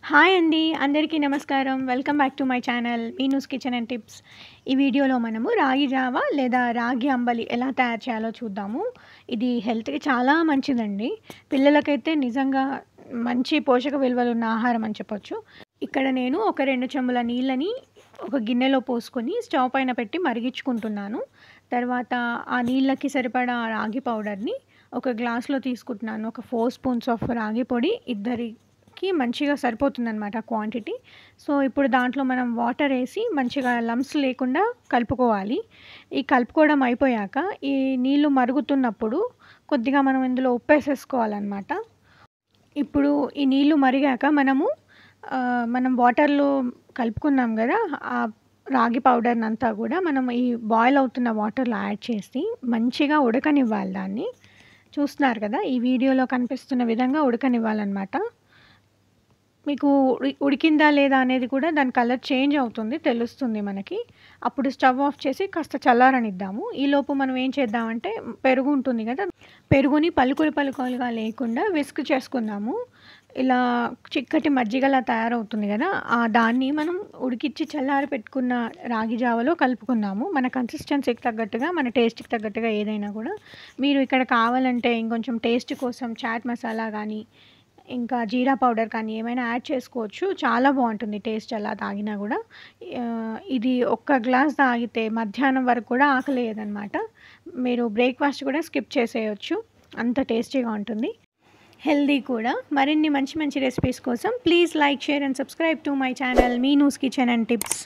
Hi అండి. అందరికీ నమస్కారం. Welcome back to my channel Meenu's kitchen and tips. ఈ వీడియోలో మనము రాగి జావా లేదా రాగి అంబలి ఎలా తయారు చేయాలో చూద్దాము. ఇది హెల్త్‌కి చాలా మంచిదండి. పిల్లలకైతే నిజంగా మంచి పోషక విలువలు ఉన్న ఆహారం అని చెప్పొచ్చు. ఇక్కడ నేను ఒక 2 చెంబుల నీళ్ళని ఒక గిన్నెలో పోసుకొని స్టవ్ పైన పెట్టి మరిగించుకుంటున్నాను. తర్వాత ఆ నీళ్ళకి సరిపడా రాగి పౌడర్‌ని ఒక గ్లాస్‌లో తీసుకుంటున్నాను. ఒక 4 స్పూన్స్ ఆఫ్ రాగి పొడి ఇద్దరికి మంచిగా సరిపోతుందనమాట క్వాంటిటీ. సో, ఇప్పుడు దాంట్లో మనం వాటర్ ఏసి మంచిగా లంప్స్ లేకుండా కలుపుకోవాలి. ఈ కలుపుకోవడం అయిపోయాక ఈ నీళ్ళు మరుగుతున్నప్పుడు కొద్దిగా మనం ఇందులో ఉప్పేసేసుకోవాలనమాట. ఇప్పుడు ఈ నీళ్ళు మరిగాక మనం వాటర్‌లో కలుపుకున్నాం గదా! ఆ రాగి పౌడర్‌నంతా గూడా మనం ఈ బాయిల్ అవుతున్న వాటర్‌లో యాడ్ చేసి మంచిగా ఉడకనివ్వాలి దాన్ని. చూస్తున్నారు కదా! ఈ వీడియోలో కనిపిస్తున్న విధంగా ఉడకనివ్వాలనమాట. మీకు ఉడికిందా లేదా అనేది కూడా దాని కలర్ చేంజ్ అవుతుంది. తెలుస్తుంది మనకి. అప్పుడు స్టవ్ ఆఫ్ చేసి కాస్త చల్లారనిద్దాము. ఈలోపు మనం ఏం చేద్దామంటే పెరుగు ఉంటుంది కదా! పెరుగుని పలుకులు పలుకులుగా లేకుండా విస్క్ చేసుకుందాము. ఇలా చిక్కటి మజ్జిగలా తయారవుతుంది కదా! దాన్ని మనం ఉడికిచ్చి చల్లారి పెట్టుకున్న రాగి జావలో కలుపుకుందాము. మన కన్సిస్టెన్సీకి తగ్గట్టుగా, మన టేస్ట్‌కి తగ్గట్టుగా ఏదైనా కూడా. మీరు ఇక్కడ కావాలంటే ఇంకొంచెం టేస్ట్ కోసం చాట్ మసాలా గానీ, ఇంకా జీరా పౌడర్ కానీ ఏమైనా యాడ్ చేసుకోవచ్చు. చాలా బావుంటుంది టేస్ట్ అలా తాగినా గూడా. ఇది ఒక్క గ్లాస్ తాగితే మధ్యాహ్నం వరకు కూడా ఆకలేయదనమాట. మీరు బ్రేక్‌ఫాస్ట్ కూడా స్కిప్ చేసేయొచ్చు. అంత టేస్టీగా ఉంటుంది. హెల్తీ కూడా. మరిన్ని మంచి మంచి రెసిపీస్ కోసం please like, share and subscribe to my channel Meenu's kitchen and tips.